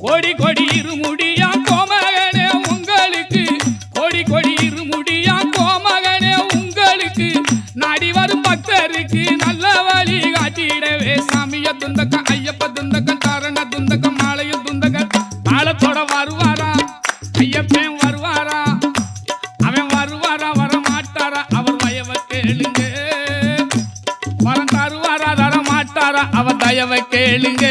கோடி கோடி இருமுடியா கோமகனே உங்களுக்கு கோடி கோடி இருமுடியா கோமகனே உங்களுக்கு நாடி வரும் பக்தருக்கு நல்ல வழி காட்டிடவே சாமிய துந்தக்கம் ஐயப்ப துந்தக்கம் காரண துந்தக்கம் மாலைய துந்தக்கம் தாளத்தோட வருவாரா ஐயப்பன் வருவாரா அவன் வருவாரா வரமாட்டாரா அவர் வயவை கேளுங்க வரம் தருவாரா தர மாட்டாரா அவர் தயவை கேளுங்க